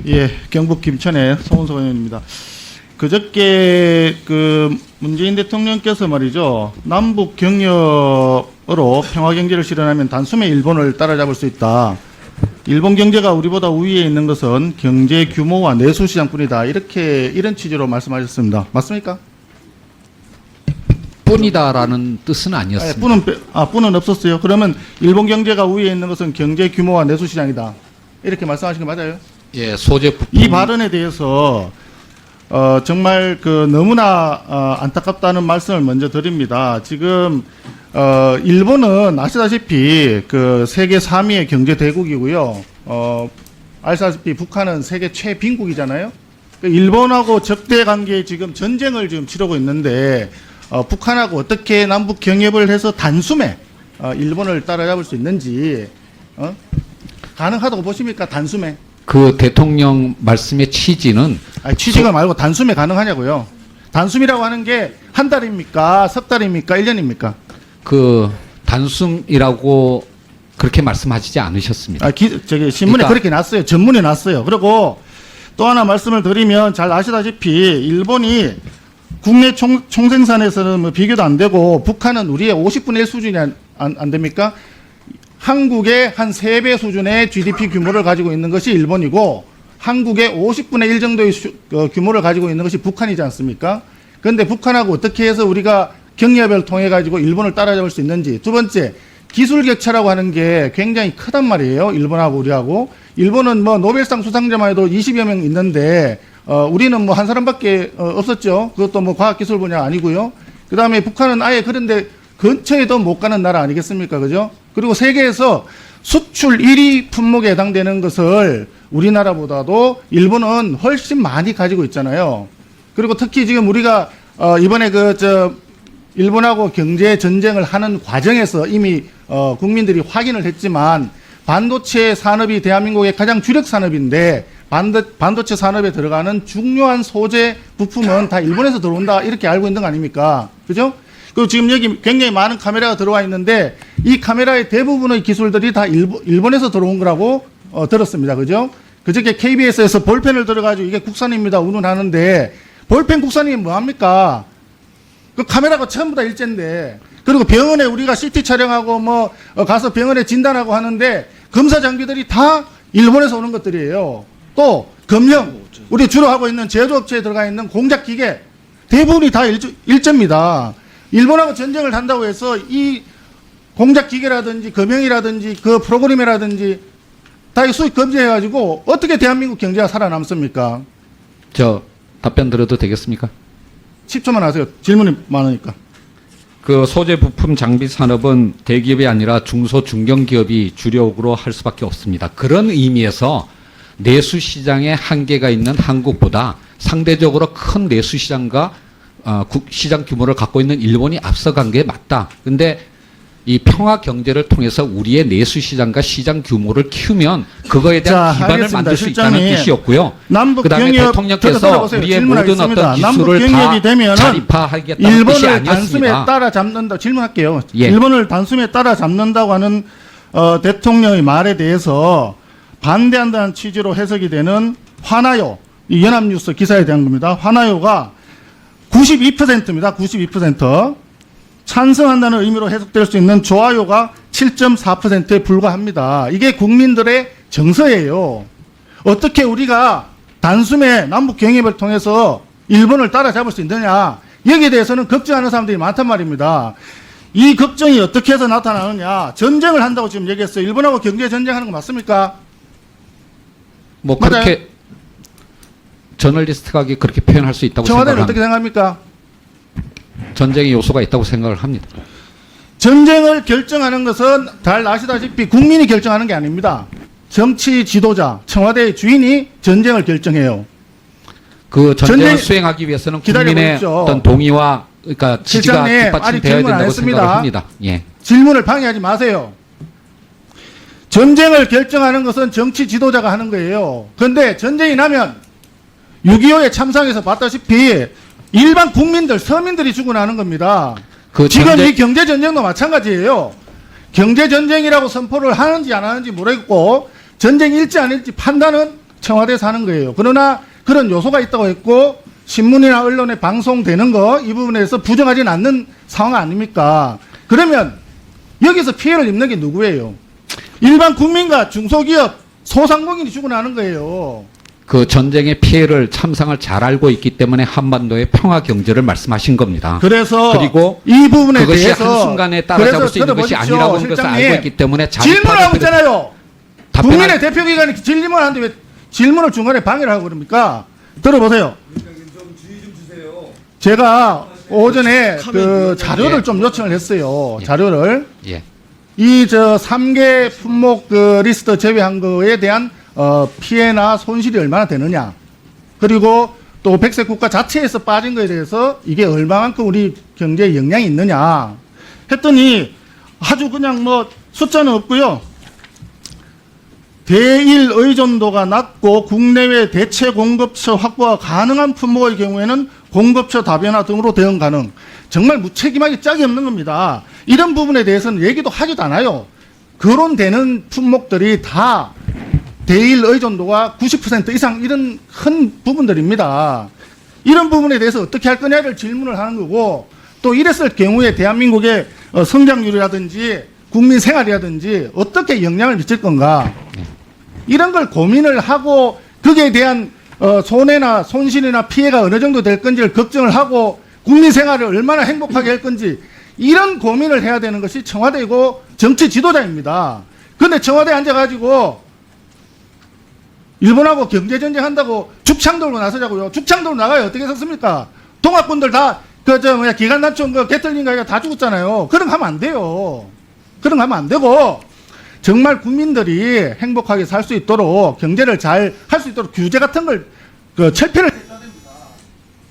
예, 경북 김천의 송은석 의원입니다. 그저께 문재인 대통령께서 말이죠, 남북 경협으로 평화 경제를 실현하면 단숨에 일본을 따라잡을 수 있다. 일본 경제가 우리보다 우위에 있는 것은 경제 규모와 내수 시장뿐이다. 이런 취지로 말씀하셨습니다. 맞습니까? 뿐이다라는 뜻은 아니었습니다. 뿐은 없었어요. 그러면 일본 경제가 우위에 있는 것은 경제 규모와 내수 시장이다. 이렇게 말씀하신 거 맞아요? 예, 소재 부품. 이 발언에 대해서 정말 너무나 안타깝다는 말씀을 먼저 드립니다. 지금 일본은 아시다시피 세계 3위의 경제 대국이고요. 아시다시피 북한은 세계 최빈국이잖아요. 일본하고 적대 관계에 지금 전쟁을 지금 치르고 있는데 북한하고 어떻게 남북 경협을 해서 단숨에 일본을 따라잡을 수 있는지 가능하다고 보십니까? 단숨에? 그 대통령 말씀의 취지는 취지가 말고 단숨에 가능하냐고요. 단숨이라고 하는 게 한 달입니까? 석 달입니까? 1년입니까? 그 단숨이라고 그렇게 말씀하시지 않으셨습니다. 신문에 그러니까 그렇게 났어요. 전문에 났어요. 그리고 또 하나 말씀을 드리면 잘 아시다시피 일본이 국내 총생산에서는 뭐 비교도 안 되고 북한은 우리의 50분의 1 수준이 안 됩니까? 한국의 한 3배 수준의 GDP 규모를 가지고 있는 것이 일본이고 한국의 50분의 1 정도의 규모를 가지고 있는 것이 북한이지 않습니까? 그런데 북한하고 어떻게 해서 우리가 경협을 통해 가지고 일본을 따라잡을 수 있는지. 두 번째, 기술 격차라고 하는 게 굉장히 크단 말이에요. 일본하고 우리하고. 일본은 뭐 노벨상 수상자만 해도 20여 명 있는데 우리는 뭐 한 사람밖에 없었죠. 그것도 뭐 과학기술 분야 아니고요. 그 다음에 북한은 아예 그런데 근처에도 못 가는 나라 아니겠습니까? 그죠? 그리고 세계에서 수출 1위 품목에 해당되는 것을 우리나라보다도 일본은 훨씬 많이 가지고 있잖아요. 그리고 특히 지금 우리가 이번에 일본하고 경제 전쟁을 하는 과정에서 이미 국민들이 확인을 했지만 반도체 산업이 대한민국의 가장 주력 산업인데 반도체 산업에 들어가는 중요한 소재 부품은 다 일본에서 들어온다 이렇게 알고 있는 거 아닙니까? 그죠? 그리고 지금 여기 굉장히 많은 카메라가 들어와 있는데 이 카메라의 대부분의 기술들이 다 일본에서 들어온 거라고 들었습니다. 그죠? 그저께 KBS에서 볼펜을 들어가지고 이게 국산입니다. 운운하는데 볼펜 국산이 뭐합니까? 그 카메라가 전부 다 일제인데 그리고 병원에 우리가 CT 촬영하고 뭐 가서 병원에 진단하고 하는데 검사 장비들이 다 일본에서 오는 것들이에요. 또 검령 우리 주로 하고 있는 제조업체에 들어가 있는 공작 기계 대부분이 다 일제입니다. 일본하고 전쟁을 한다고 해서 이 공작 기계라든지 검형이라든지 그 프로그램이라든지 다 수익 금지해가지고 어떻게 대한민국 경제가 살아남습니까? 저 답변 드려도 되겠습니까? 10초만 하세요. 질문이 많으니까. 그 소재 부품 장비 산업은 대기업이 아니라 중소 중견기업이 주력으로 할 수밖에 없습니다. 그런 의미에서 내수 시장에 한계가 있는 한국보다 상대적으로 큰 내수 시장과 시장 규모를 갖고 있는 일본이 앞서간 게 맞다. 근데 이 평화 경제를 통해서 우리의 내수 시장과 시장 규모를 키우면 그거에 대한 기반을 알겠습니다. 만들 수 있다는 뜻이었고요. 그다음에 대통령께서 우리의 모든 어떤 기술을 다 자립화하겠다는 뜻이 일본을 아니었습니다. 단숨에 따라잡는다. 질문할게요. 예. 일본을 단숨에 따라잡는다고 하는 대통령의 말에 대해서 반대한다는 취지로 해석이 되는 화나요. 이 연합뉴스 기사에 대한 겁니다. 화나요가 92%입니다. 92%. 찬성한다는 의미로 해석될 수 있는 좋아요가 7.4%에 불과합니다. 이게 국민들의 정서예요. 어떻게 우리가 단숨에 남북 경협을 통해서 일본을 따라잡을 수 있느냐. 여기에 대해서는 걱정하는 사람들이 많단 말입니다. 이 걱정이 어떻게 해서 나타나느냐. 전쟁을 한다고 지금 얘기했어요. 일본하고 경제 전쟁하는 거 맞습니까? 뭐 그렇게 저널리스트가 그렇게 표현할 수 있다고 청와대는 생각합니다. 어떻게 생각합니까? 전쟁의 요소가 있다고 생각을 합니다. 전쟁을 결정하는 것은 잘 아시다시피 국민이 결정하는 게 아닙니다. 정치 지도자, 청와대의 주인이 전쟁을 결정해요. 그 전쟁을 수행하기 위해서는 국민의 어떤 동의와 그러니까 지지가 뒷받침되어야 된다고 생각을 합니다. 예. 질문을 방해하지 마세요. 전쟁을 결정하는 것은 정치 지도자가 하는 거예요. 그런데 전쟁이 나면 6.25의 참상에서 봤다시피 일반 국민들, 서민들이 죽어나는 겁니다. 지금 이 경제전쟁도 마찬가지예요. 경제전쟁이라고 선포를 하는지 안 하는지 모르겠고 전쟁이 일지 아닐지 판단은 청와대에서 하는 거예요. 그러나 그런 요소가 있다고 했고 신문이나 언론에 방송되는 거 이 부분에서 부정하지는 않는 상황 아닙니까? 그러면 여기서 피해를 입는 게 누구예요? 일반 국민과 중소기업, 소상공인이 죽어나는 거예요. 그 전쟁의 피해를 참상을 잘 알고 있기 때문에 한반도의 평화 경제를 말씀하신 겁니다. 그래서 그리고 이 부분에 그것이 대해서 한순간에 따라잡을 수 있는 것이 들어보십시오, 아니라고 하는 것을 실장님. 알고 있기 때문에 질문하고 있잖아요. 답변할- 국민의 대표기관이 질문하는데 왜 질문을 중간에 방해를 하고 그럽니까? 들어보세요. 제가 오전에 그 자료를 좀 요청을 했어요. 자료를. 예. 이 3개 품목 그 리스트 제외한 거에 대한 피해나 손실이 얼마나 되느냐. 그리고 또 백색 국가 자체에서 빠진 거에 대해서 이게 얼마만큼 우리 경제에 영향이 있느냐. 했더니 아주 그냥 뭐 숫자는 없고요. 대일 의존도가 낮고 국내외 대체 공급처 확보가 가능한 품목의 경우에는 공급처 다변화 등으로 대응 가능. 정말 무책임하게 짝이 없는 겁니다. 이런 부분에 대해서는 얘기도 하지도 않아요. 거론되는 품목들이 다 대일 의존도가 90% 이상 이런 큰 부분들입니다. 이런 부분에 대해서 어떻게 할 거냐를 질문을 하는 거고 또 이랬을 경우에 대한민국의 성장률이라든지 국민 생활이라든지 어떻게 영향을 미칠 건가. 이런 걸 고민을 하고 거기에 대한 손해나 손실이나 피해가 어느 정도 될 건지를 걱정을 하고 국민 생활을 얼마나 행복하게 할 건지 이런 고민을 해야 되는 것이 청와대이고 정치 지도자입니다. 그런데 청와대에 앉아가지고 일본하고 경제전쟁 한다고 죽창 돌고 나서자고요. 죽창 돌고 나가요. 어떻게 섰습니까? 동학군들 다 기간단총 개털린가 다 죽었잖아요. 그런 거 하면 안 돼요. 그런 거 하면 안 되고 정말 국민들이 행복하게 살 수 있도록 경제를 잘 할 수 있도록 규제 같은 걸 철폐를 해야 됩니다.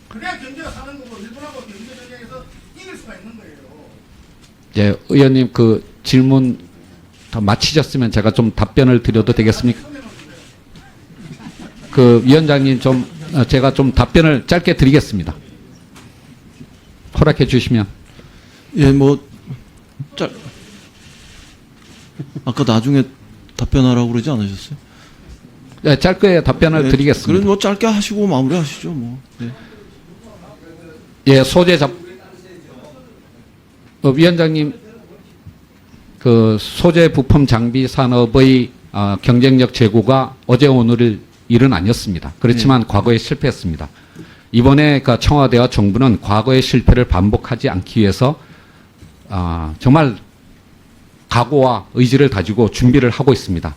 그래야 경제가 사는 거고 일본하고 경제전쟁에서 이길 수가 있는 거예요. 예, 의원님 그 질문 다 마치셨으면 제가 좀 답변을 드려도 되겠습니까? 그 위원장님 좀 제가 좀 답변을 짧게 드리겠습니다. 허락해 주시면. 예, 아까 나중에 답변하라고 그러지 않으셨어요? 네, 짧게 답변을 예, 드리겠습니다. 그럼 뭐 짧게 하시고 마무리하시죠, 뭐. 네. 예, 위원장님 그 소재 부품 장비 산업의 경쟁력 제고가 어제 오늘 일은 아니었습니다. 그렇지만 과거에 실패했습니다. 이번에 그 청와대와 정부는 과거의 실패를 반복하지 않기 위해서 정말 각오와 의지를 가지고 준비를 하고 있습니다.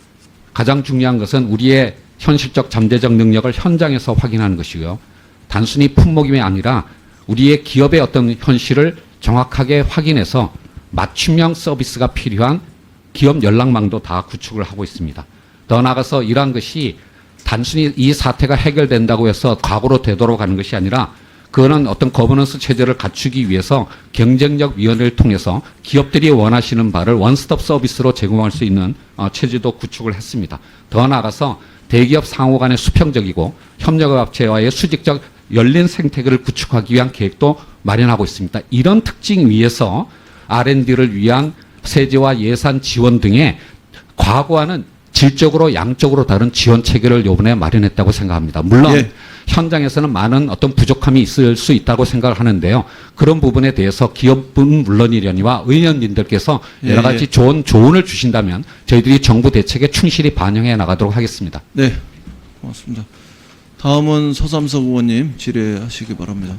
가장 중요한 것은 우리의 현실적 잠재적 능력을 현장에서 확인하는 것이고요. 단순히 품목이 아니라 우리의 기업의 어떤 현실을 정확하게 확인해서 맞춤형 서비스가 필요한 기업 연락망도 다 구축을 하고 있습니다. 더 나아가서 이러한 것이 단순히 이 사태가 해결된다고 해서 과거로 되돌아가는 것이 아니라 그거는 어떤 거버넌스 체제를 갖추기 위해서 경쟁력 위원회를 통해서 기업들이 원하시는 바를 원스톱 서비스로 제공할 수 있는 체제도 구축을 했습니다. 더 나아가서 대기업 상호 간의 수평적이고 협력업체와의 수직적 열린 생태계를 구축하기 위한 계획도 마련하고 있습니다. 이런 특징 위에서 R&D를 위한 세제와 예산 지원 등의 과거와는 질적으로 양적으로 다른 지원 체계를 이번에 마련했다고 생각합니다. 물론 예. 현장에서는 많은 어떤 부족함이 있을 수 있다고 생각을 하는데요. 그런 부분에 대해서 기업은 물론이려니와 의원님들께서 여러 가지 좋은 조언을 주신다면 저희들이 정부 대책에 충실히 반영해 나가도록 하겠습니다. 네, 고맙습니다. 다음은 서삼석 의원님 질의하시기 바랍니다.